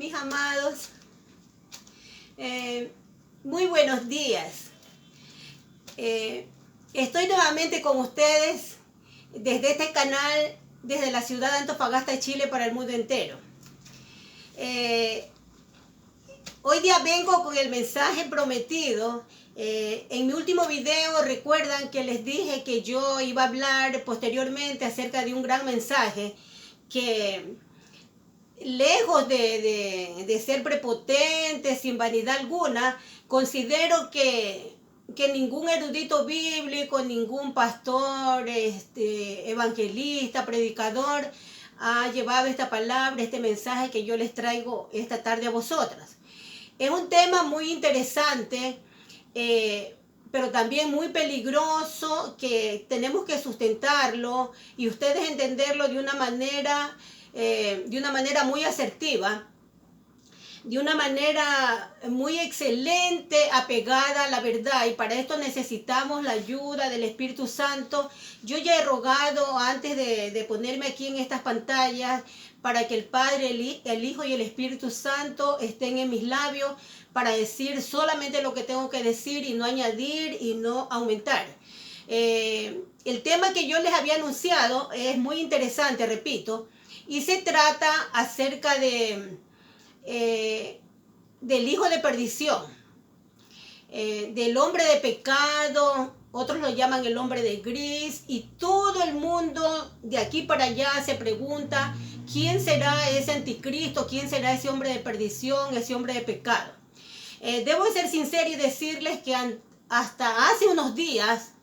mis amados, muy buenos días. Estoy nuevamente con ustedes desde este canal, desde la ciudad de Antofagasta, Chile, para el mundo entero. Hoy día vengo con el mensaje prometido. En mi último video recuerdan que les dije que yo iba a hablar posteriormente acerca de un gran mensaje que, lejos de ser prepotente, sin vanidad alguna, considero que ningún erudito bíblico, ningún pastor, evangelista, predicador ha llevado esta palabra, este mensaje que yo les traigo esta tarde a vosotras. Es un tema muy interesante, pero también muy peligroso, que tenemos que sustentarlo y ustedes entenderlo de una manera muy asertiva, de una manera muy excelente, apegada a la verdad, y para esto necesitamos la ayuda del Espíritu Santo. Yo ya he rogado antes de ponerme aquí en estas pantallas para que el Padre, el Hijo y el Espíritu Santo estén en mis labios para decir solamente lo que tengo que decir y no añadir y no aumentar. El tema que yo les había anunciado es muy interesante, repito, y se trata acerca del hijo de perdición, del hombre de pecado. Otros lo llaman el hombre de gris, y todo el mundo de aquí para allá se pregunta quién será ese anticristo, quién será ese hombre de perdición, ese hombre de pecado. Debo ser sincero y decirles que hasta hace unos días,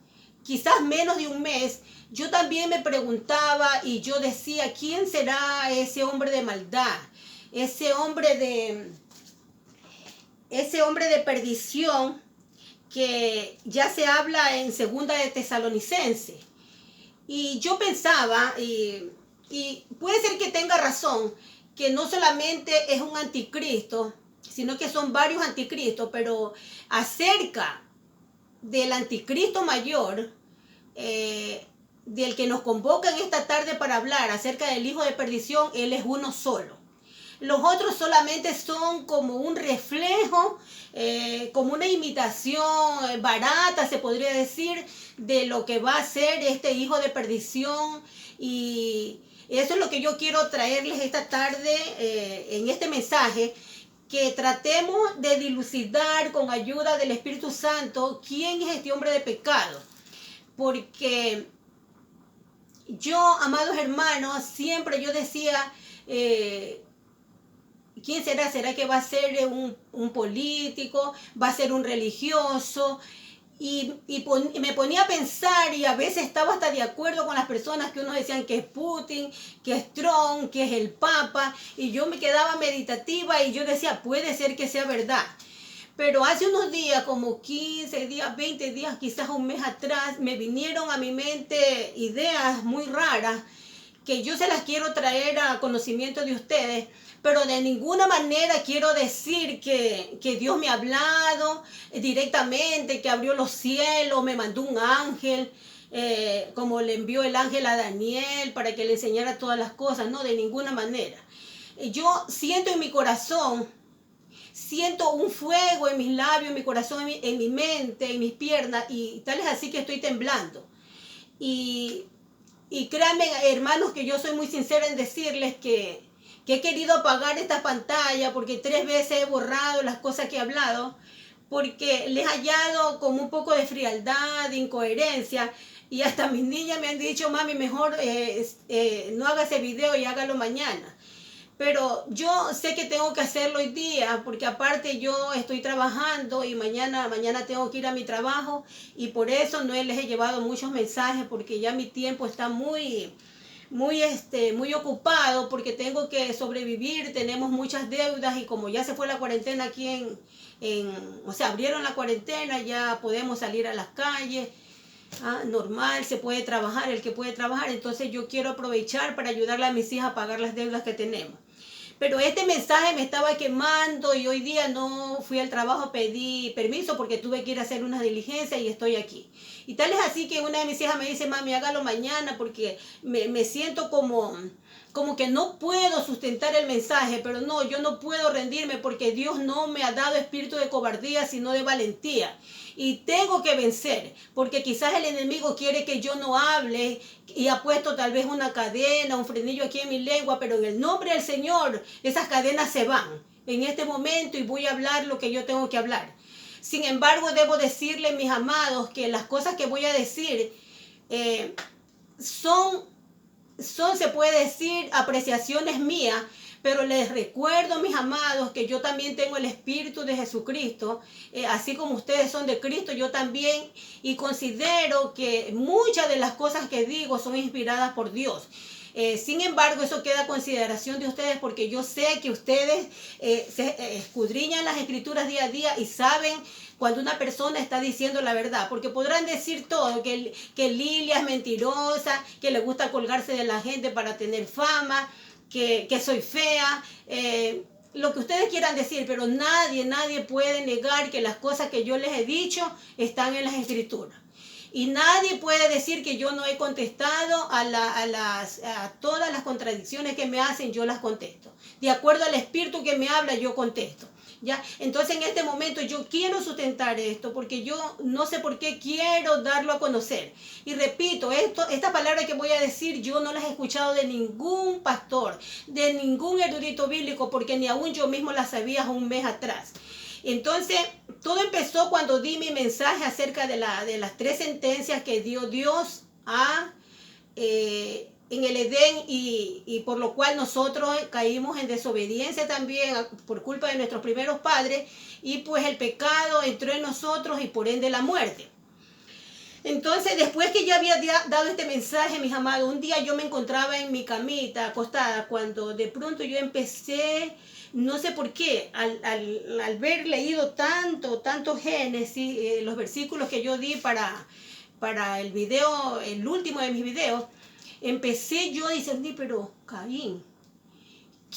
quizás menos de un mes, yo también me preguntaba y yo decía, ¿quién será ese hombre de maldad? Ese hombre de perdición que ya se habla en Segunda de Tesalonicenses. Y yo pensaba, y puede ser que tenga razón, que no solamente es un anticristo, sino que son varios anticristos, pero acerca del anticristo mayor, del que nos convocan esta tarde para hablar acerca del hijo de perdición, él es uno solo. Los otros solamente son como un reflejo, como una imitación barata, se podría decir, de lo que va a ser este hijo de perdición. Y eso es lo que yo quiero traerles esta tarde en este mensaje, que tratemos de dilucidar con ayuda del Espíritu Santo quién es este hombre de pecado. Porque yo, amados hermanos, siempre yo decía, ¿quién será? ¿Será que va a ser un político? ¿Va a ser un religioso? Y me ponía a pensar, y a veces estaba hasta de acuerdo con las personas que unos decían que es Putin, que es Trump, que es el Papa, y yo me quedaba meditativa y yo decía, puede ser que sea verdad. Pero hace unos días, como 15 días, 20 días, quizás un mes atrás, me vinieron a mi mente ideas muy raras que yo se las quiero traer a conocimiento de ustedes, pero de ninguna manera quiero decir que Dios me ha hablado directamente, que abrió los cielos, me mandó un ángel, como le envió el ángel a Daniel para que le enseñara todas las cosas. No, de ninguna manera. Yo siento en mi corazón, siento un fuego en mis labios, en mi corazón, en mi mente, en mis piernas, y tal es así que estoy temblando. Y créanme, hermanos, que yo soy muy sincera en decirles que he querido apagar esta pantalla, porque 3 veces he borrado las cosas que he hablado, porque les he hallado como un poco de frialdad, de incoherencia, y hasta mis niñas me han dicho, mami, mejor no haga ese video y hágalo mañana. Pero yo sé que tengo que hacerlo hoy día, porque aparte yo estoy trabajando y mañana tengo que ir a mi trabajo, y por eso no les he llevado muchos mensajes, porque ya mi tiempo está muy ocupado, porque tengo que sobrevivir, tenemos muchas deudas, y como ya se fue la cuarentena aquí o sea, abrieron la cuarentena, ya podemos salir a las calles. Normal, se puede trabajar, el que puede trabajar. Entonces yo quiero aprovechar para ayudarle a mis hijas a pagar las deudas que tenemos. Pero este mensaje me estaba quemando y hoy día no fui al trabajo, pedí permiso porque tuve que ir a hacer una diligencia y estoy aquí. Y tal es así que una de mis hijas me dice, mami, hágalo mañana porque me siento como que no puedo sustentar el mensaje, pero no, yo no puedo rendirme porque Dios no me ha dado espíritu de cobardía, sino de valentía. Y tengo que vencer, porque quizás el enemigo quiere que yo no hable y ha puesto tal vez una cadena, un frenillo aquí en mi lengua, pero en el nombre del Señor esas cadenas se van en este momento y voy a hablar lo que yo tengo que hablar. Sin embargo, debo decirles, mis amados, que las cosas que voy a decir son, se puede decir, apreciaciones mías, pero les recuerdo, mis amados, que yo también tengo el Espíritu de Jesucristo, así como ustedes son de Cristo, yo también, y considero que muchas de las cosas que digo son inspiradas por Dios. Sin embargo, eso queda a consideración de ustedes porque yo sé que ustedes se escudriñan las escrituras día a día y saben cuando una persona está diciendo la verdad, porque podrán decir todo, que Lilia es mentirosa, que le gusta colgarse de la gente para tener fama, que soy fea, lo que ustedes quieran decir, pero nadie puede negar que las cosas que yo les he dicho están en las escrituras. Y nadie puede decir que yo no he contestado a todas las contradicciones que me hacen, yo las contesto. De acuerdo al espíritu que me habla, yo contesto. ¿Ya? Entonces en este momento yo quiero sustentar esto porque yo no sé por qué quiero darlo a conocer. Y repito, esta palabra que voy a decir yo no las he escuchado de ningún pastor, de ningún erudito bíblico, porque ni aún yo mismo las sabía un mes atrás. Entonces, todo empezó cuando di mi mensaje acerca de las 3 sentencias que dio Dios en el Edén y por lo cual nosotros caímos en desobediencia también por culpa de nuestros primeros padres y pues el pecado entró en nosotros y por ende la muerte. Entonces, después que ya había dado este mensaje, mis amados, un día yo me encontraba en mi camita acostada cuando de pronto yo empecé, no sé por qué, al haber leído tanto Génesis, los versículos que yo di para el video, el último de mis videos, empecé yo a discernir, pero Caín,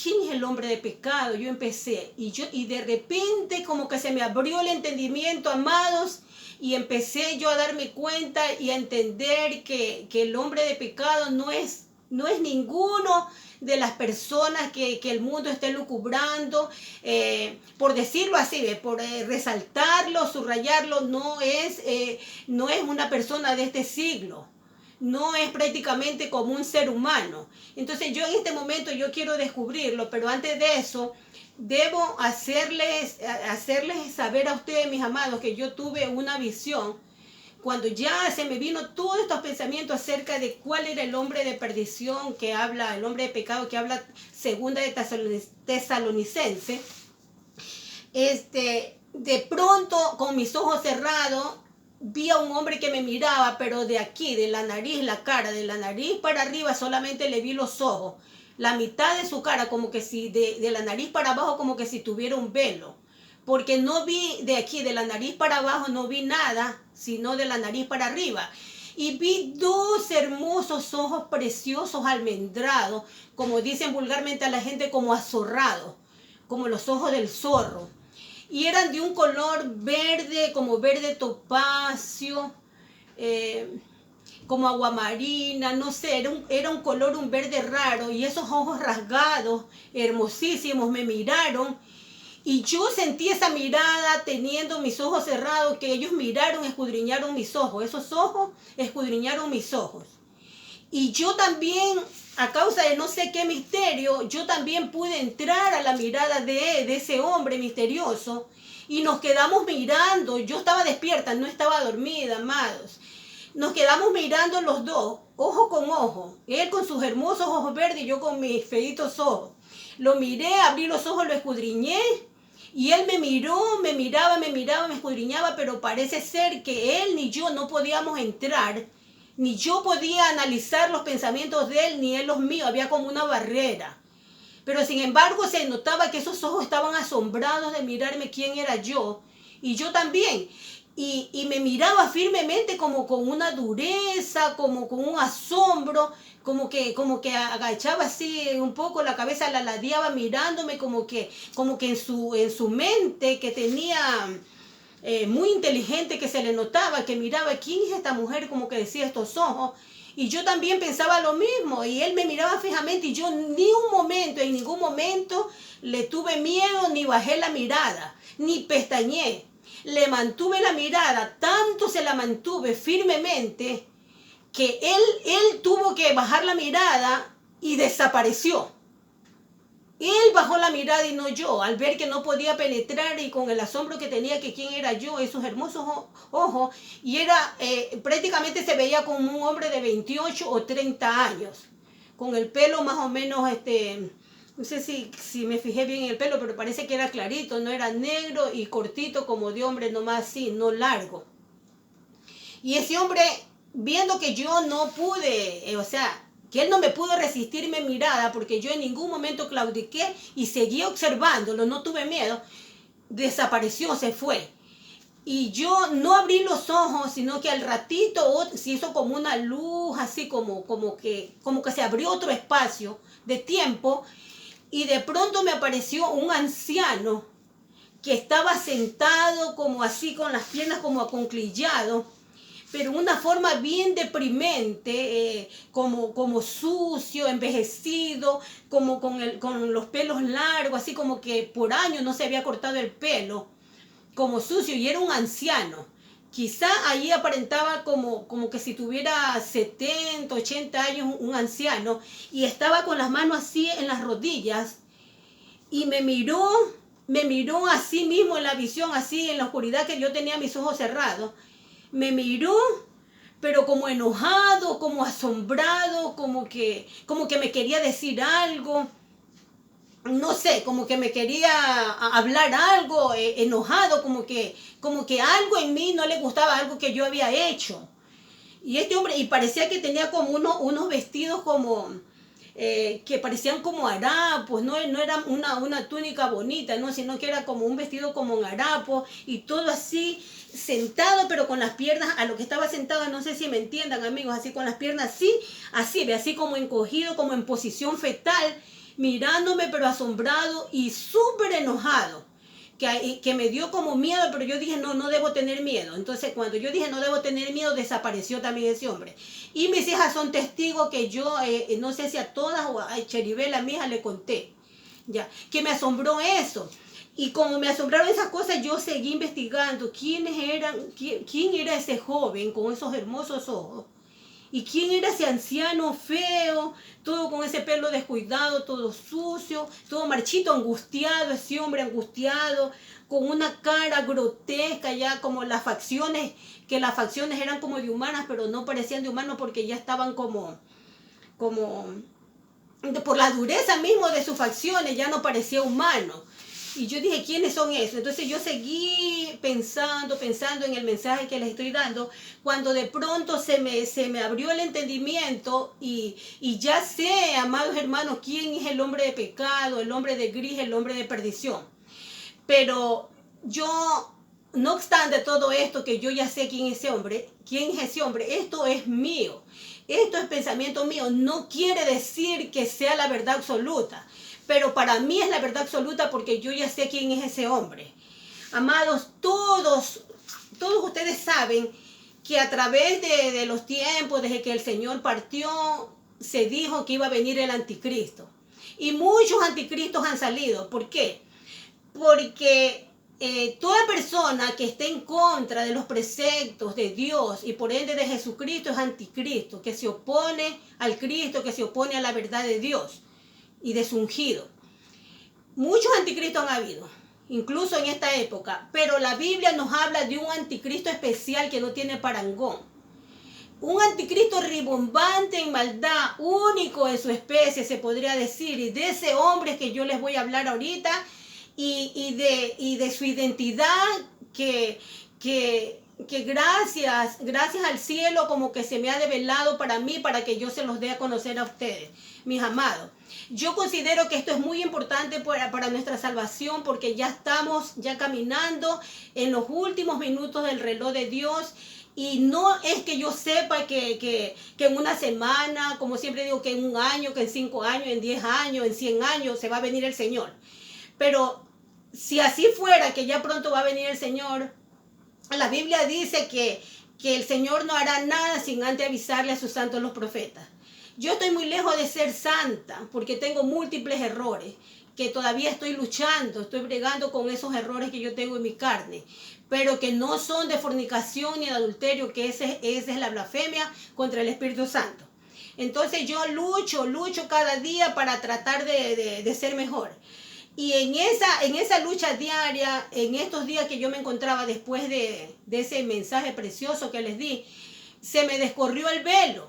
¿quién es el hombre de pecado? Yo empecé y de repente como que se me abrió el entendimiento, amados, y empecé yo a darme cuenta y a entender que el hombre de pecado no es ninguno de las personas que el mundo esté lucubrando, por decirlo así, por resaltarlo, subrayarlo, no es una persona de este siglo. No es prácticamente como un ser humano. Entonces yo en este momento yo quiero descubrirlo, pero antes de eso debo hacerles saber a ustedes, mis amados, que yo tuve una visión cuando ya se me vino todos estos pensamientos acerca de cuál era el hombre de perdición que habla, el hombre de pecado que habla segunda de Tesalonicense. De pronto con mis ojos cerrados vi a un hombre que me miraba, pero de aquí, de la nariz, la cara, de la nariz para arriba solamente le vi los ojos. La mitad de su cara, como que si de la nariz para abajo, como que si tuviera un velo. Porque no vi de aquí, de la nariz para abajo, no vi nada, sino de la nariz para arriba. Y vi 2 hermosos ojos preciosos almendrados, como dicen vulgarmente a la gente, como azorrados, como los ojos del zorro. Y eran de un color verde, como verde topacio, como aguamarina, no sé, era un color, un verde raro. Y esos ojos rasgados, hermosísimos, me miraron. Y yo sentí esa mirada teniendo mis ojos cerrados, que ellos miraron, escudriñaron mis ojos. Esos ojos escudriñaron mis ojos. Y yo también, a causa de no sé qué misterio, yo también pude entrar a la mirada de ese hombre misterioso y nos quedamos mirando. Yo estaba despierta, no estaba dormida, amados. Nos quedamos mirando los dos, ojo con ojo. Él con sus hermosos ojos verdes y yo con mis feitos ojos. Lo miré, abrí los ojos, lo escudriñé y él me miró, me miraba, me escudriñaba, pero parece ser que él ni yo no podíamos entrar. Ni yo podía analizar los pensamientos de él, ni él los míos. Había como una barrera. Pero sin embargo se notaba que esos ojos estaban asombrados de mirarme quién era yo. Y yo también. Y me miraba firmemente como con una dureza, como con un asombro. como que agachaba así un poco la cabeza, la ladeaba mirándome como que en su mente que tenía muy inteligente, que se le notaba, que miraba, ¿quién es esta mujer? Como que decía estos ojos. Y yo también pensaba lo mismo, y él me miraba fijamente y yo ni un momento, en ningún momento le tuve miedo, ni bajé la mirada, ni pestañeé. Le mantuve la mirada, tanto se la mantuve firmemente, que él tuvo que bajar la mirada y desapareció. Él bajó la mirada y no yo, al ver que no podía penetrar y con el asombro que tenía que quién era yo, esos hermosos ojos, y era prácticamente se veía como un hombre de 28 o 30 años, con el pelo más o menos, no sé si me fijé bien en el pelo, pero parece que era clarito, no era negro y cortito como de hombre nomás así, no largo. Y ese hombre, viendo que yo no pude, o sea, que él no me pudo resistir mi mirada, porque yo en ningún momento claudiqué y seguí observándolo, no tuve miedo, desapareció, se fue. Y yo no abrí los ojos, sino que al ratito se hizo como una luz, así como que se abrió otro espacio de tiempo, y de pronto me apareció un anciano que estaba sentado como así, con las piernas como aconclillado, pero una forma bien deprimente, como sucio, envejecido, como con los pelos largos, así como que por años no se había cortado el pelo, como sucio, y era un anciano. Quizá allí aparentaba como que si tuviera 70, 80 años, un anciano, y estaba con las manos así en las rodillas, y me miró así mismo en la visión, así en la oscuridad que yo tenía mis ojos cerrados. Me miró, pero como enojado, como asombrado, como que me quería decir algo, no sé, como que me quería hablar algo, enojado, como que algo en mí no le gustaba, algo que yo había hecho. Y este hombre, y parecía que tenía como unos vestidos como, que parecían como harapos, no era una túnica bonita, ¿no? Sino que era como un vestido como en harapo, y todo así, sentado, pero con las piernas, a lo que estaba sentado, no sé si me entiendan, amigos, así con las piernas así como encogido, como en posición fetal, mirándome, pero asombrado y súper enojado. Que me dio como miedo, pero yo dije, no debo tener miedo. Entonces, cuando yo dije, no debo tener miedo, desapareció también ese hombre. Y mis hijas son testigos que yo, no sé si a todas o a Cheribel, a mi hija, le conté, ya, que me asombró eso. Y como me asombraron esas cosas, yo seguí investigando quién era ese joven con esos hermosos ojos. ¿Y quién era ese anciano feo, todo con ese pelo descuidado, todo sucio, todo marchito, angustiado, ese hombre angustiado, con una cara grotesca ya, como las facciones, que las facciones eran como de humanas, pero no parecían de humanos porque ya estaban como por la dureza mismo de sus facciones, ya no parecía humano. Y yo dije, ¿quiénes son esos? Entonces yo seguí pensando en el mensaje que les estoy dando, cuando de pronto se me abrió el entendimiento y ya sé, amados hermanos, quién es el hombre de pecado, el hombre de gris, el hombre de perdición. Pero yo, no obstante todo esto, que yo ya sé quién es ese hombre, esto es mío, esto es pensamiento mío, no quiere decir que sea la verdad absoluta. Pero para mí es la verdad absoluta porque yo ya sé quién es ese hombre. Amados, todos ustedes saben que a través de los tiempos, desde que el Señor partió, se dijo que iba a venir el anticristo. Y muchos anticristos han salido. ¿Por qué? Porque toda persona que esté en contra de los preceptos de Dios y por ende de Jesucristo es anticristo, que se opone al Cristo, que se opone a la verdad de Dios y de su ungido. Muchos anticristos han habido, incluso en esta época, pero la Biblia nos habla de un anticristo especial que no tiene parangón. Un anticristo ribombante en maldad, único en su especie, se podría decir, y de ese hombre que yo les voy a hablar ahorita, y de su identidad que gracias al cielo como que se me ha develado para mí, para que yo se los dé a conocer a ustedes, mis amados. Yo considero que esto es muy importante para nuestra salvación, porque ya estamos caminando en los últimos minutos del reloj de Dios, Y no es que yo sepa que en una semana, como siempre digo, que en un año, que en 5 años, en 10 años, en 100 años se va a venir el Señor. Pero si así fuera, que ya pronto va a venir el Señor, la Biblia dice que el Señor no hará nada sin antes avisarle a sus santos los profetas. Yo estoy muy lejos de ser santa porque tengo múltiples errores que todavía estoy luchando, estoy bregando con esos errores que yo tengo en mi carne, pero que no son de fornicación ni de adulterio, que esa es la blasfemia contra el Espíritu Santo. Entonces yo lucho cada día para tratar de ser mejor. Y en esa lucha diaria, en estos días que yo me encontraba después de ese mensaje precioso que les di, se me descorrió el velo.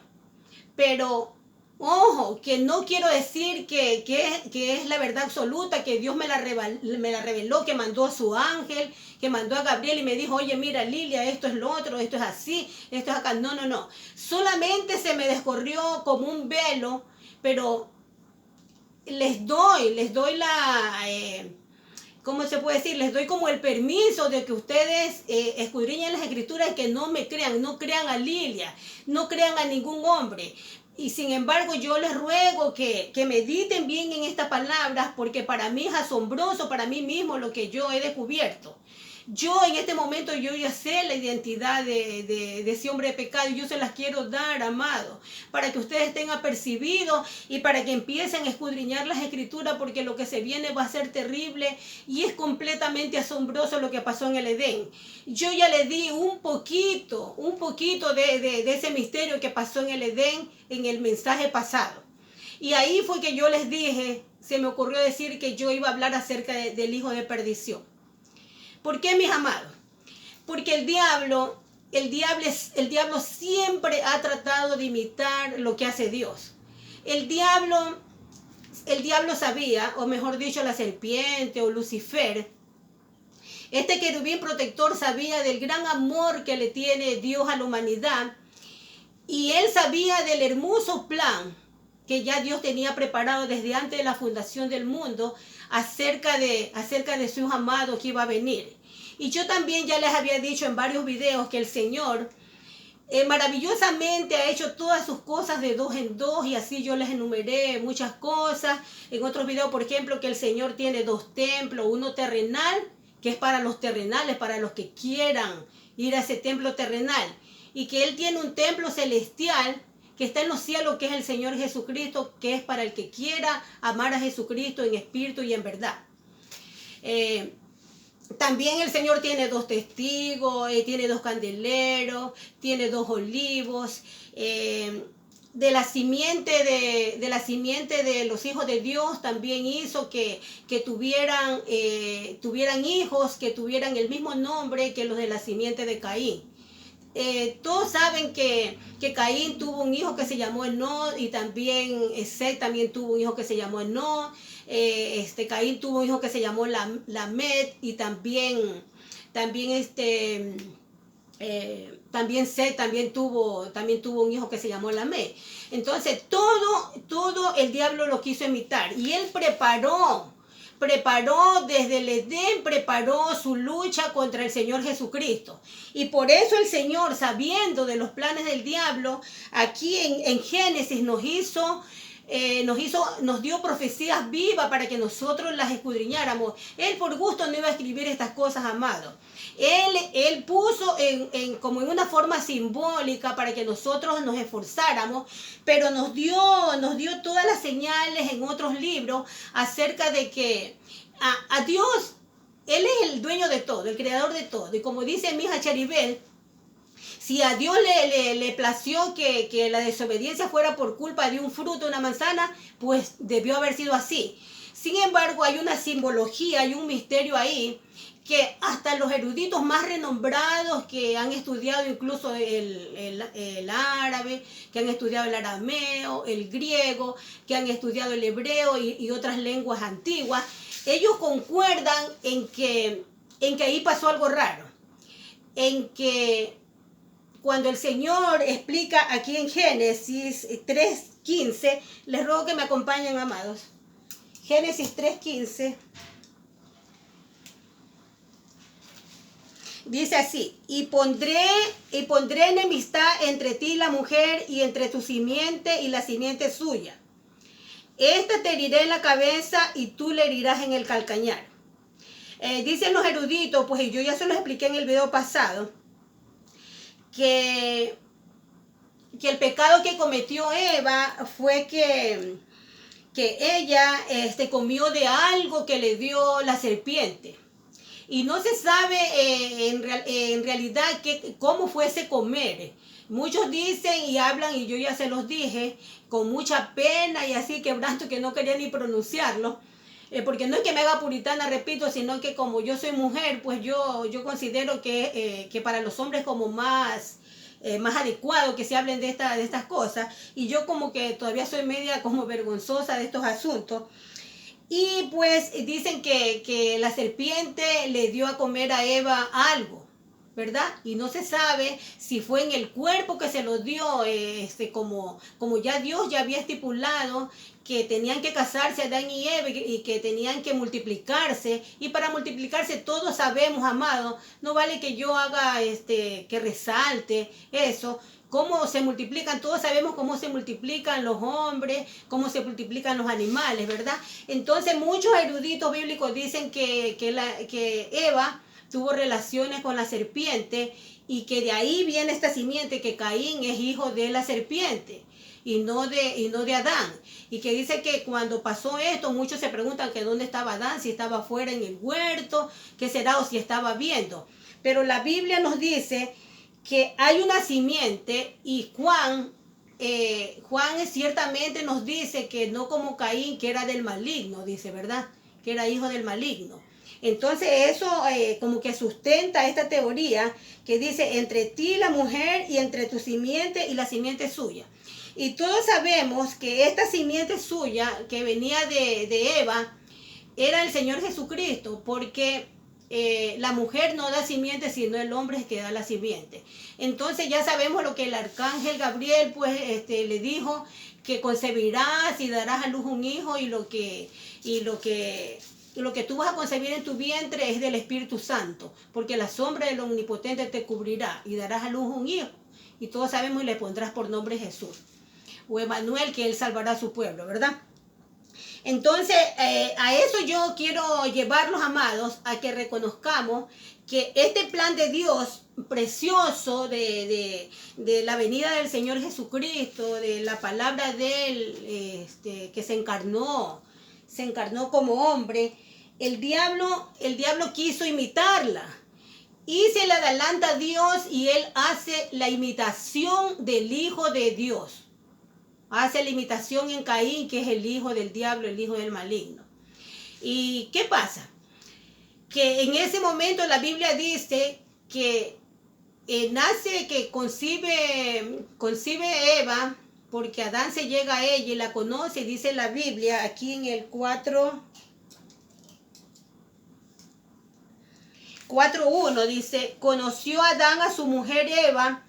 Pero, ojo, que no quiero decir que es la verdad absoluta, que Dios me la reveló, que mandó a su ángel, que mandó a Gabriel y me dijo, oye, mira, Lilia, esto es lo otro, esto es así, esto es acá. No, no, no. Solamente se me descorrió como un velo, pero les doy ¿cómo se puede decir? Les doy como el permiso de que ustedes escudriñen las escrituras y que no me crean, no crean a Lilia, no crean a ningún hombre. Y sin embargo yo les ruego que mediten bien en estas palabras porque para mí es asombroso, para mí mismo lo que yo he descubierto. Yo en este momento yo ya sé la identidad de ese hombre de pecado y yo se las quiero dar, amado, para que ustedes tengan percibido y para que empiecen a escudriñar las escrituras porque lo que se viene va a ser terrible y es completamente asombroso lo que pasó en el Edén. Yo ya les di un poquito de ese misterio que pasó en el Edén en el mensaje pasado. Y ahí fue que yo les dije, se me ocurrió decir que yo iba a hablar acerca del hijo de perdición. ¿Por qué, mis amados? Porque el diablo siempre ha tratado de imitar lo que hace Dios. El diablo sabía, o mejor dicho, la serpiente o Lucifer, este querubín protector sabía del gran amor que le tiene Dios a la humanidad y él sabía del hermoso plan que ya Dios tenía preparado desde antes de la fundación del mundo acerca de su amado que iba a venir. Y yo también ya les había dicho en varios videos que el Señor maravillosamente ha hecho todas sus cosas de dos en dos y así yo les enumeré muchas cosas. En otros videos, por ejemplo, que el Señor tiene 2 templos, uno terrenal, que es para los terrenales, para los que quieran ir a ese templo terrenal, y que Él tiene un templo celestial que está en los cielos, que es el Señor Jesucristo, que es para el que quiera amar a Jesucristo en espíritu y en verdad. También el Señor tiene 2 testigos, tiene 2 candeleros, tiene 2 olivos. De la simiente de los hijos de Dios también hizo que tuvieran hijos, que tuvieran el mismo nombre que los de la simiente de Caín. Todos saben que Caín tuvo un hijo que se llamó Enós y también Set también tuvo un hijo que se llamó Enós. Caín tuvo un hijo que se llamó Lamed y también Set también tuvo un hijo que se llamó Lamed. Entonces todo el diablo lo quiso imitar y él preparó desde el Edén, preparó su lucha contra el Señor Jesucristo. Y por eso el Señor, sabiendo de los planes del diablo, aquí en Génesis nos dio profecías vivas para que nosotros las escudriñáramos. Él por gusto no iba a escribir estas cosas, amado. Él puso como en una forma simbólica para que nosotros nos esforzáramos, pero nos dio todas las señales en otros libros acerca de que a Dios, Él es el dueño de todo, el creador de todo. Y como dice mi hija Charibel, si a Dios le plació que la desobediencia fuera por culpa de un fruto, una manzana, pues debió haber sido así. Sin embargo, hay una simbología, hay un misterio ahí, que hasta los eruditos más renombrados que han estudiado incluso el árabe, que han estudiado el arameo, el griego, que han estudiado el hebreo y otras lenguas antiguas, ellos concuerdan en que ahí pasó algo raro, en que cuando el Señor explica aquí en Génesis 3:15, les ruego que me acompañen, amados. Génesis 3:15. dice así, y pondré enemistad entre ti y la mujer, y entre tu simiente y la simiente suya. Esta te herirá en la cabeza y tú le herirás en el calcañar. Dicen los eruditos, pues y yo ya se los expliqué en el video pasado, que el pecado que cometió Eva fue que ella comió de algo que le dio la serpiente. Y no se sabe en realidad cómo fue ese comer. Muchos dicen y hablan, y yo ya se los dije, con mucha pena y así quebranto que no quería ni pronunciarlo. Porque no es que me haga puritana, repito, sino que como yo soy mujer, pues yo considero que para los hombres como más adecuado que se hablen de estas cosas. Y yo como que todavía soy media como vergonzosa de estos asuntos. Y pues dicen que la serpiente le dio a comer a Eva algo, ¿verdad? Y no se sabe si fue en el cuerpo que se lo dio, como ya Dios ya había estipulado que tenían que casarse Adán y Eva y que tenían que multiplicarse. Y para multiplicarse todos sabemos, amados, no vale que yo haga, que resalte eso. Cómo se multiplican, todos sabemos cómo se multiplican los hombres, cómo se multiplican los animales, ¿verdad? Entonces muchos eruditos bíblicos dicen que Eva tuvo relaciones con la serpiente y que de ahí viene esta simiente, que Caín es hijo de la serpiente y no de Adán. Y que dice que cuando pasó esto, muchos se preguntan que dónde estaba Adán, si estaba afuera en el huerto, qué será, o si estaba viendo. Pero la Biblia nos dice que hay una simiente, y Juan ciertamente nos dice que no como Caín, que era del maligno, dice, ¿verdad? Que era hijo del maligno. Entonces eso como que sustenta esta teoría que dice entre ti la mujer y entre tu simiente y la simiente suya. Y todos sabemos que esta simiente suya que venía de Eva era el Señor Jesucristo, porque la mujer no da simiente, sino el hombre es que da la simiente. Entonces ya sabemos lo que el arcángel Gabriel pues le dijo, que concebirás y darás a luz un hijo, y lo que tú vas a concebir en tu vientre es del Espíritu Santo, porque la sombra del Omnipotente te cubrirá y darás a luz un hijo. Y todos sabemos, y le pondrás por nombre Jesús, o Emmanuel, que él salvará a su pueblo, ¿verdad? Entonces, a eso yo quiero llevarlos, amados, a que reconozcamos que este plan de Dios precioso de la venida del Señor Jesucristo, de la palabra de Él, que se encarnó como hombre, el diablo quiso imitarla. Y se le adelanta a Dios y él hace la imitación del Hijo de Dios. Hace la imitación en Caín, que es el hijo del diablo, el hijo del maligno. ¿Y qué pasa? Que en ese momento la Biblia dice que concibe Eva, porque Adán se llega a ella y la conoce, dice la Biblia aquí en el 4:1, dice, conoció Adán a su mujer Eva,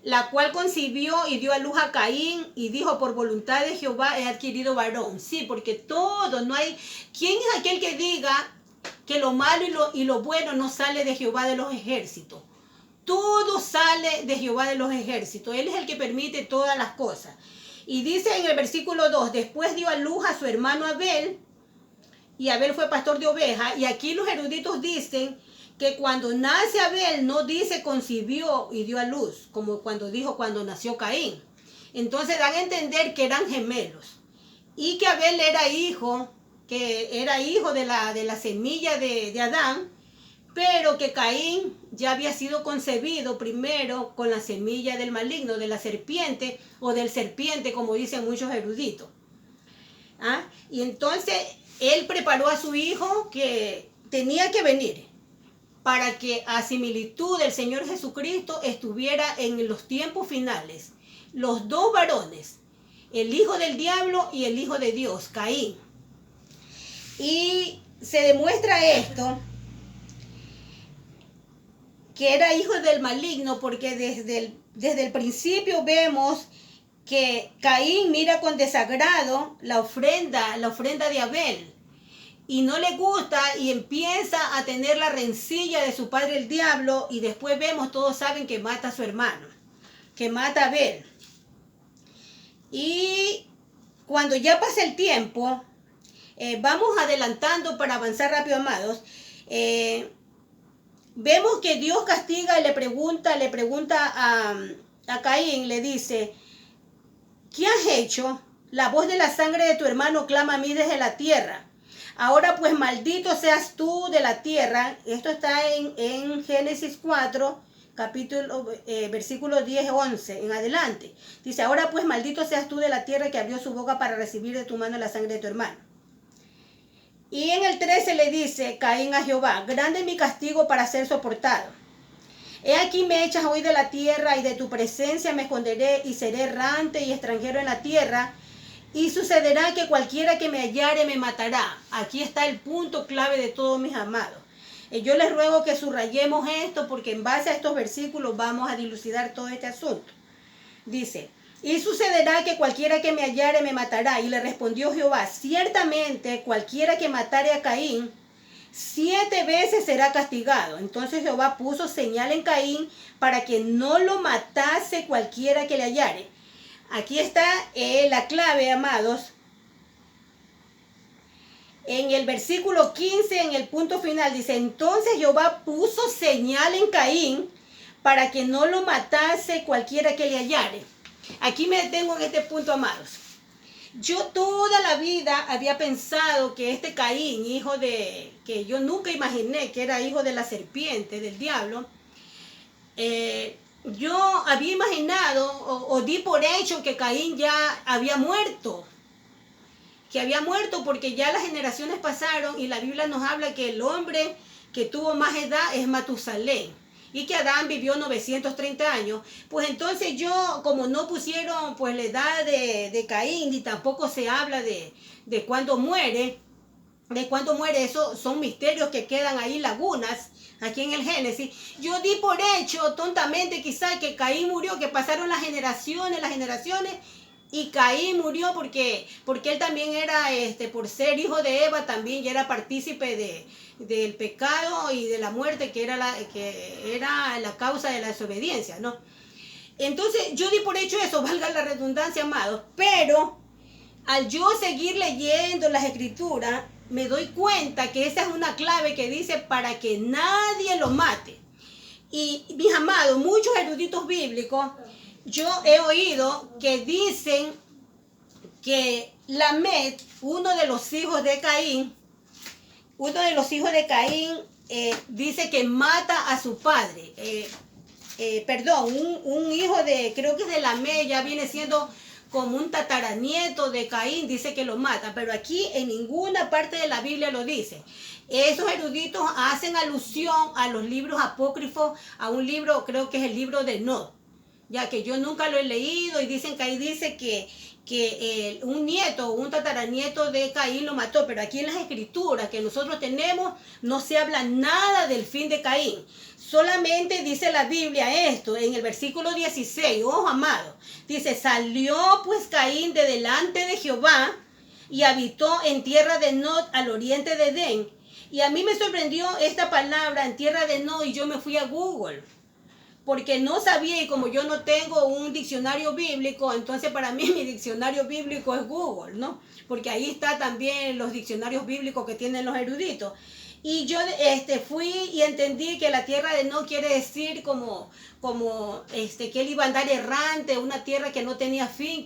la cual concibió y dio a luz a Caín, y dijo, por voluntad de Jehová he adquirido varón. Sí, porque todo, no hay... ¿Quién es aquel que diga que lo malo y lo bueno no sale de Jehová de los ejércitos? Todo sale de Jehová de los ejércitos. Él es el que permite todas las cosas. Y dice en el versículo 2, después dio a luz a su hermano Abel, y Abel fue pastor de ovejas. Y aquí los eruditos dicen que cuando nace Abel no dice concibió y dio a luz, como cuando dijo cuando nació Caín. Entonces dan a entender que eran gemelos y que Abel era hijo de la semilla de Adán, pero que Caín ya había sido concebido primero con la semilla del maligno, de la serpiente o del serpiente, como dicen muchos eruditos. Y entonces él preparó a su hijo que tenía que venir para que a similitud del Señor Jesucristo estuviera en los tiempos finales los dos varones, el hijo del diablo y el hijo de Dios, Caín. Y se demuestra esto, que era hijo del maligno, porque desde el principio vemos que Caín mira con desagrado la ofrenda de Abel. y no le gusta y empieza a tener la rencilla de su padre el diablo, y después vemos, todos saben que mata a su hermano, que mata a Abel. Y cuando ya pasa el tiempo, vamos adelantando para avanzar rápido, amados. Vemos que Dios castiga y le pregunta a Caín, le dice: ¿qué has hecho? La voz de la sangre de tu hermano clama a mí desde la tierra. Ahora pues maldito seas tú de la tierra. Esto está en Génesis 4, versículos 10, 11 en adelante. Dice: ahora pues maldito seas tú de la tierra, que abrió su boca para recibir de tu mano la sangre de tu hermano. Y en el 13 le dice Caín a Jehová: grande es mi castigo para ser soportado. He aquí me echas hoy de la tierra, y de tu presencia me esconderé, y seré errante y extranjero en la tierra. Y sucederá que cualquiera que me hallare me matará. Aquí está el punto clave de todos, mis amados. Yo les ruego que subrayemos esto, porque en base a estos versículos vamos a dilucidar todo este asunto. Dice: y sucederá que cualquiera que me hallare me matará. Y le respondió Jehová: ciertamente cualquiera que matare a Caín 7 veces será castigado. Entonces Jehová puso señal en Caín para que no lo matase cualquiera que le hallare. Aquí está la clave, amados. En el versículo 15, en el punto final, dice: entonces Jehová puso señal en Caín para que no lo matase cualquiera que le hallare. Aquí me detengo en este punto, amados. Yo toda la vida había pensado que este Caín, que yo nunca imaginé que era hijo de la serpiente, del diablo, yo había imaginado o di por hecho que Caín ya había muerto. Que había muerto porque ya las generaciones pasaron, y la Biblia nos habla que el hombre que tuvo más edad es Matusalén, y que Adán vivió 930 años. Pues entonces yo, como no pusieron pues la edad de Caín, ni tampoco se habla de cuándo muere, eso son misterios que quedan ahí, lagunas, aquí en el Génesis. Yo di por hecho, tontamente quizás, que Caín murió, que pasaron las generaciones, y Caín murió porque él también era, por ser hijo de Eva, también ya era partícipe del pecado y de la muerte, que era la causa de la desobediencia, ¿no? Entonces yo di por hecho eso, valga la redundancia, amados, pero al yo seguir leyendo las escrituras, me doy cuenta que esa es una clave que dice: para que nadie lo mate. Y mis amados, muchos eruditos bíblicos, yo he oído que dicen que Lamet, uno de los hijos de Caín, dice que mata a su padre. Un hijo creo que es de Lamet, ya viene siendo como un tataranieto de Caín, dice que lo mata, pero aquí en ninguna parte de la Biblia lo dice. Esos eruditos hacen alusión a los libros apócrifos, a un libro, creo que es el libro de Enoch, ya que yo nunca lo he leído, y dicen que ahí dice que un tataranieto de Caín lo mató, pero aquí en las escrituras que nosotros tenemos no se habla nada del fin de Caín. Solamente dice la Biblia esto, en el versículo 16, ojo amado, dice: salió pues Caín de delante de Jehová y habitó en tierra de Nod, al oriente de Edén. Y a mí me sorprendió esta palabra, en tierra de Nod, y yo me fui a Google, porque no sabía, y como yo no tengo un diccionario bíblico, entonces para mí mi diccionario bíblico es Google, ¿no? Porque ahí está también los diccionarios bíblicos que tienen los eruditos. Y yo fui y entendí que la tierra de no quiere decir como que él iba a andar errante, una tierra que no tenía fin,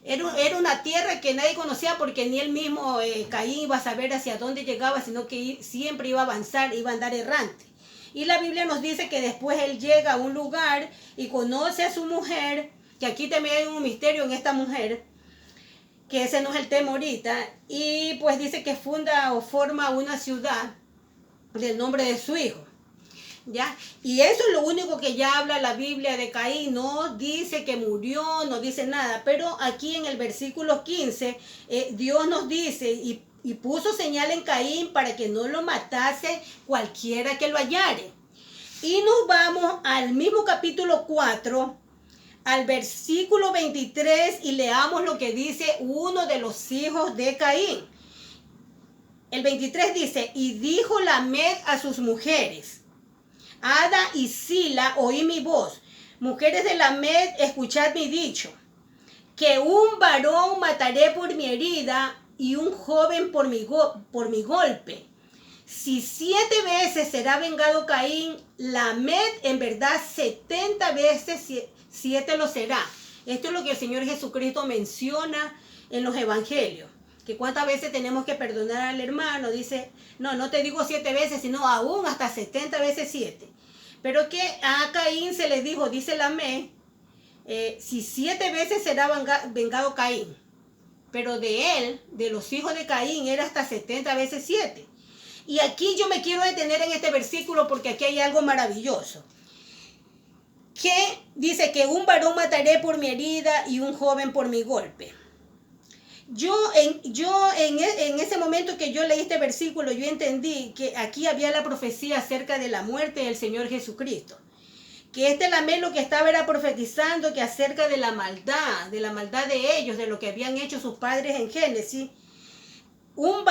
era una tierra que nadie conocía, porque ni él mismo, Caín, iba a saber hacia dónde llegaba, sino que siempre iba a avanzar, iba a andar errante. Y la Biblia nos dice que después él llega a un lugar y conoce a su mujer, que aquí también hay un misterio en esta mujer, que ese no es el tema ahorita, y pues dice que funda o forma una ciudad del nombre de su hijo, ¿ya? Y eso es lo único que ya habla la Biblia de Caín. No dice que murió, no dice nada, pero aquí en el versículo 15, Dios nos dice: y puso señal en Caín para que no lo matase cualquiera que lo hallare. Y nos vamos al mismo capítulo 4, al versículo 23 y leamos lo que dice uno de los hijos de Caín. El 23 dice, y dijo Lamed a sus mujeres, Ada y Sila, oí mi voz. Mujeres de Lamed, escuchad mi dicho, que un varón mataré por mi herida y un joven por mi golpe. Si 7 veces será vengado Caín, Lamed en verdad 70 veces 7 lo será. Esto es lo que el Señor Jesucristo menciona en los evangelios. Que cuántas veces tenemos que perdonar al hermano. Dice, no te digo 7 veces, sino aún hasta 70 veces 7. Pero que a Caín se le dijo, dice Lamed, si 7 veces será vengado Caín. Pero de él, de los hijos de Caín, era hasta 70 veces 7. Y aquí yo me quiero detener en este versículo porque aquí hay algo maravilloso. Que dice que un varón mataré por mi herida y un joven por mi golpe. Yo en ese momento que yo leí este versículo, yo entendí que aquí había la profecía acerca de la muerte del Señor Jesucristo. Que Lamed lo que estaba era profetizando que acerca de la maldad de ellos, de lo que habían hecho sus padres en Génesis. Un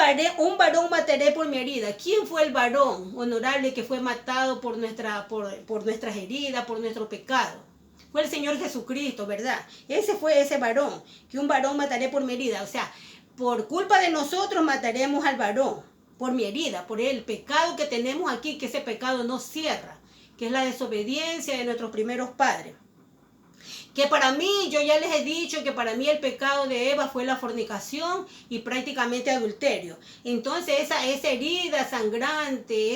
varón mataré por mi herida. ¿Quién fue el varón honorable que fue matado por nuestras heridas, por nuestro pecado? Fue el Señor Jesucristo, ¿verdad? Ese fue ese varón, que un varón mataré por mi herida. O sea, por culpa de nosotros mataremos al varón, por mi herida, por el pecado que tenemos aquí, que ese pecado no cierra, que es la desobediencia de nuestros primeros padres. Que para mí, yo ya les he dicho que para mí el pecado de Eva fue la fornicación y prácticamente adulterio. Entonces esa herida sangrante,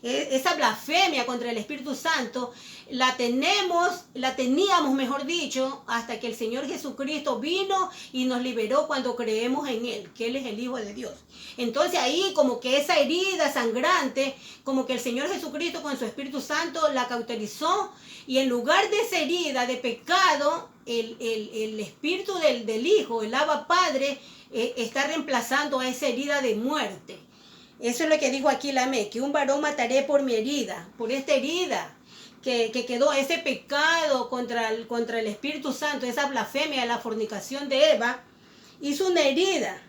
esa blasfemia contra el Espíritu Santo, la teníamos mejor dicho, hasta que el Señor Jesucristo vino y nos liberó cuando creemos en Él, que Él es el Hijo de Dios. Entonces ahí como que esa herida sangrante, como que el Señor Jesucristo con su Espíritu Santo la cauterizó, y en lugar de esa herida de pecado, el Espíritu del Hijo, el Abba Padre, está reemplazando a esa herida de muerte. Eso es lo que dijo aquí Lamed, que un varón mataré por mi herida, por esta herida que quedó, ese pecado contra el Espíritu Santo, esa blasfemia, la fornicación de Eva, hizo una herida.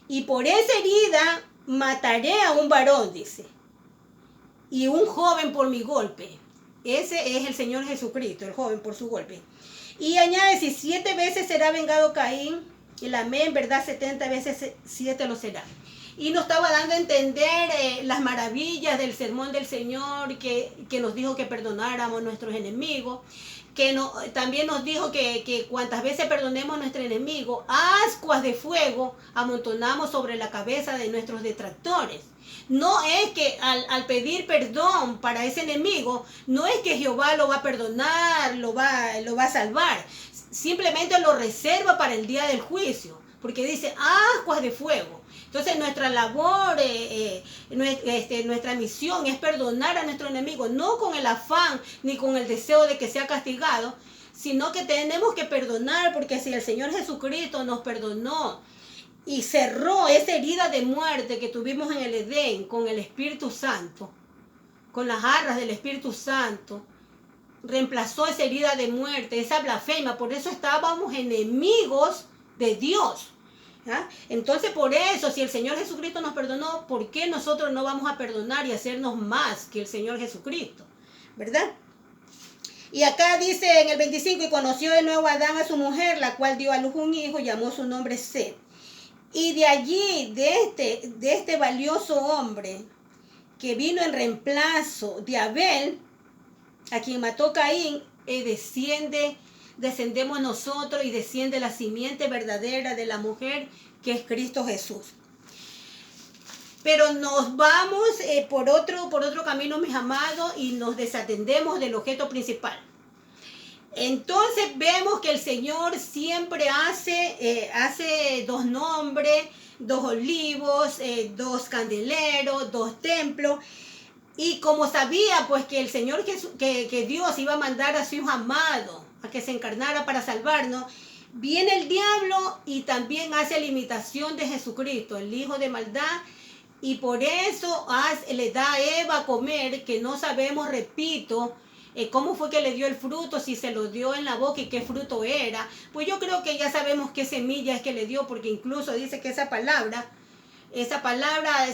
Y por esa herida mataré a un varón, dice, y un joven por mi golpe. Ese es el Señor Jesucristo, el joven por su golpe. Y añade, si 7 veces será vengado Caín, y Lamed en verdad 70 veces 7 lo será. Y nos estaba dando a entender las maravillas del sermón del Señor, que nos dijo que perdonáramos a nuestros enemigos, también nos dijo que cuantas veces perdonemos a nuestro enemigo, ascuas de fuego amontonamos sobre la cabeza de nuestros detractores. No es que al pedir perdón para ese enemigo, no es que Jehová lo va a perdonar, lo va a salvar. Simplemente lo reserva para el día del juicio, porque dice ascuas de fuego. Entonces nuestra labor, nuestra misión es perdonar a nuestro enemigo, no con el afán ni con el deseo de que sea castigado, sino que tenemos que perdonar, porque si el Señor Jesucristo nos perdonó y cerró esa herida de muerte que tuvimos en el Edén con el Espíritu Santo, con las arras del Espíritu Santo, reemplazó esa herida de muerte, esa blasfemia. Por eso estábamos enemigos de Dios. ¿Ah? Entonces, por eso, si el Señor Jesucristo nos perdonó, ¿por qué nosotros no vamos a perdonar y hacernos más que el Señor Jesucristo? ¿Verdad? Y acá dice en el 25, y conoció de nuevo Adán a su mujer, la cual dio a luz un hijo y llamó su nombre Set. Y de allí, de este valioso hombre que vino en reemplazo de Abel, a quien mató Caín, descendemos nosotros y desciende la simiente verdadera de la mujer, que es Cristo Jesús. Pero nos vamos por otro camino, mis amados, y nos desatendemos del objeto principal. Entonces vemos que el Señor siempre hace 2 nombres, 2 olivos, 2 candeleros, 2 templos. Y como sabía pues que el Señor que Dios iba a mandar a su Hijo amado a que se encarnara para salvarnos, viene el diablo y también hace la imitación de Jesucristo, el hijo de maldad, y por eso le da a Eva a comer, que no sabemos, repito, cómo fue que le dio el fruto, si se lo dio en la boca y qué fruto era. Pues yo creo que ya sabemos qué semilla es que le dio, porque incluso dice que esa palabra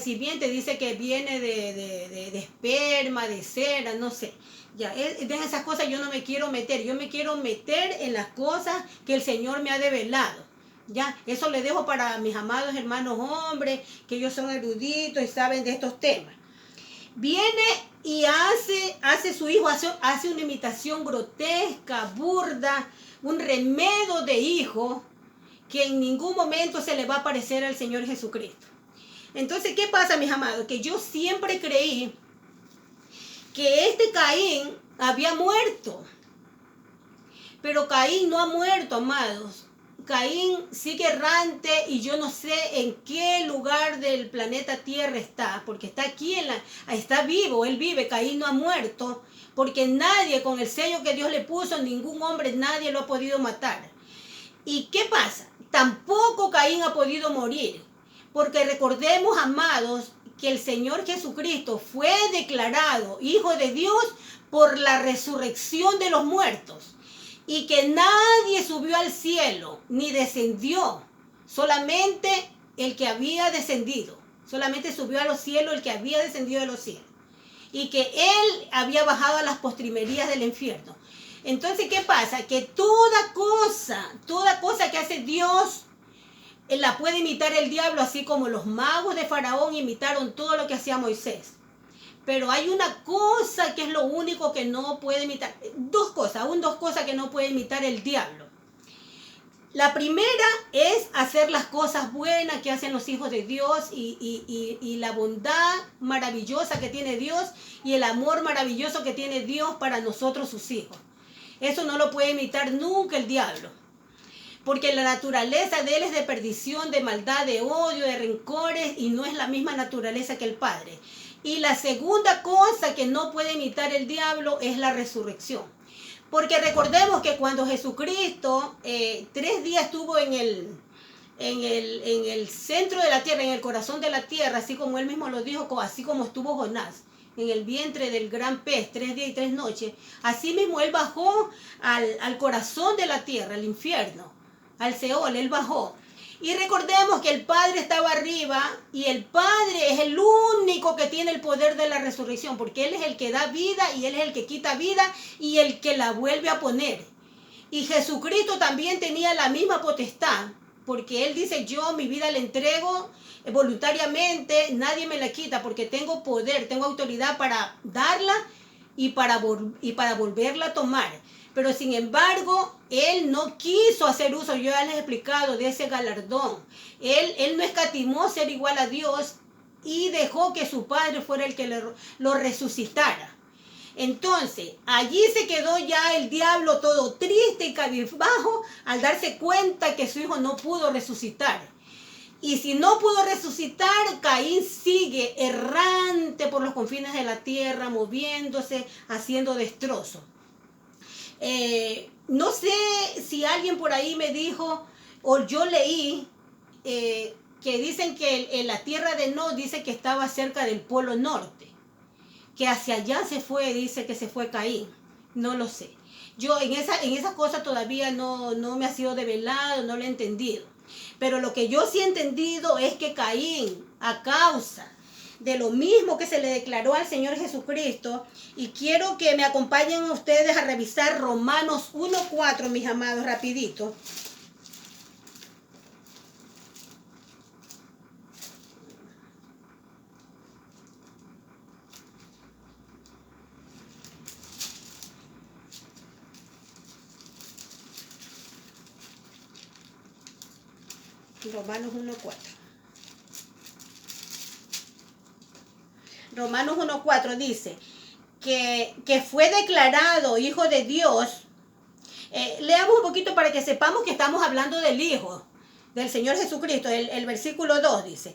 sirviente dice que viene de esperma, de cera, no sé. Ya, de esas cosas yo no me quiero meter, yo me quiero meter en las cosas que el Señor me ha develado. Ya, eso le dejo para mis amados hermanos hombres, que ellos son eruditos y saben de estos temas. Viene y hace su hijo, hace una imitación grotesca, burda, un remedo de hijo que en ningún momento se le va a parecer al Señor Jesucristo. Entonces, ¿qué pasa, mis amados? Que yo siempre creí que este Caín había muerto. Pero Caín no ha muerto, amados. Caín sigue errante y yo no sé en qué lugar del planeta Tierra está, porque está aquí, está vivo, él vive, Caín no ha muerto, porque nadie, con el sello que Dios le puso, ningún hombre, nadie lo ha podido matar. ¿Y qué pasa? Tampoco Caín ha podido morir, porque recordemos, amados, que el Señor Jesucristo fue declarado Hijo de Dios por la resurrección de los muertos. Y que nadie subió al cielo ni descendió, solamente el que había descendido. Solamente subió a los cielos el que había descendido de los cielos. Y que él había bajado a las postrimerías del infierno. Entonces, ¿qué pasa? Que toda cosa que hace Dios, la puede imitar el diablo, así como los magos de Faraón imitaron todo lo que hacía Moisés. Pero hay una cosa que es lo único que no puede imitar. Dos cosas que no puede imitar el diablo. La primera es hacer las cosas buenas que hacen los hijos de Dios y la bondad maravillosa que tiene Dios y el amor maravilloso que tiene Dios para nosotros sus hijos. Eso no lo puede imitar nunca el diablo. Porque la naturaleza de él es de perdición, de maldad, de odio, de rencores y no es la misma naturaleza que el Padre. Y la segunda cosa que no puede imitar el diablo es la resurrección. Porque recordemos que cuando Jesucristo 3 días estuvo en el centro de la tierra, en el corazón de la tierra, así como él mismo lo dijo, así como estuvo Jonás, en el vientre del gran pez, 3 días y 3 noches, así mismo él bajó al corazón de la tierra, al infierno, al Seol, él bajó. Y recordemos que el Padre estaba arriba y el Padre es el único que tiene el poder de la resurrección, porque Él es el que da vida y Él es el que quita vida y el que la vuelve a poner. Y Jesucristo también tenía la misma potestad, porque Él dice, yo mi vida la entrego voluntariamente, nadie me la quita, porque tengo poder, tengo autoridad para darla y para volverla a tomar. Pero sin embargo, él no quiso hacer uso, yo ya les he explicado, de ese galardón. Él no escatimó ser igual a Dios y dejó que su Padre fuera el que lo resucitara. Entonces, allí se quedó ya el diablo todo triste y cabizbajo al darse cuenta que su hijo no pudo resucitar. Y si no pudo resucitar, Caín sigue errante por los confines de la tierra, moviéndose, haciendo destrozos. No sé si alguien por ahí me dijo, o yo leí, que dicen que en la tierra de Nod dice que estaba cerca del polo norte, que hacia allá se fue, dice que se fue Caín. No lo sé. Yo en esa cosa todavía no me ha sido develado, no lo he entendido. Pero lo que yo sí he entendido es que Caín, a causa de lo mismo que se le declaró al Señor Jesucristo, y quiero que me acompañen ustedes a revisar Romanos 1:4, mis amados, rapidito. Romanos 1:4. Romanos 1:4 dice que fue declarado Hijo de Dios. Leamos un poquito para que sepamos que estamos hablando del Hijo, del Señor Jesucristo. El versículo 2 dice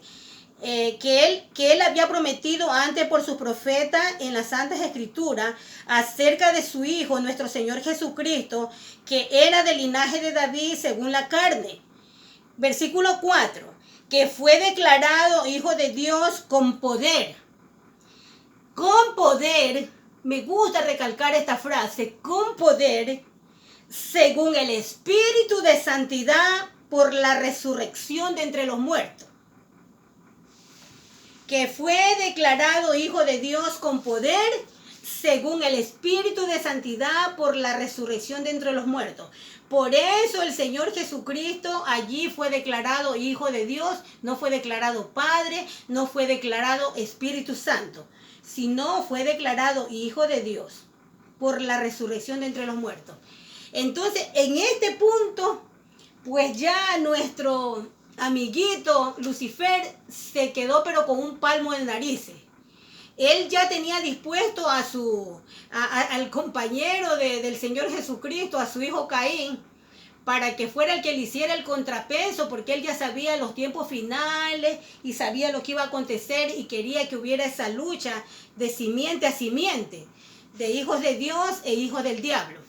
que él había prometido antes por sus profetas en las Santas Escrituras acerca de su Hijo, nuestro Señor Jesucristo, que era del linaje de David según la carne. Versículo 4, que fue declarado Hijo de Dios con poder. Con poder, me gusta recalcar esta frase, con poder, según el Espíritu de santidad, por la resurrección de entre los muertos, que fue declarado Hijo de Dios con poder, según el Espíritu de santidad, por la resurrección de entre los muertos. Por eso el Señor Jesucristo allí fue declarado Hijo de Dios, no fue declarado Padre, no fue declarado Espíritu Santo, sino fue declarado Hijo de Dios por la resurrección de entre los muertos. Entonces, en este punto, pues ya nuestro amiguito Lucifer se quedó pero con un palmo de narices. Él ya tenía dispuesto al compañero del Señor Jesucristo, a su hijo Caín, para que fuera el que le hiciera el contrapeso, porque él ya sabía los tiempos finales y sabía lo que iba a acontecer y quería que hubiera esa lucha de simiente a simiente, de hijos de Dios e hijos del diablo.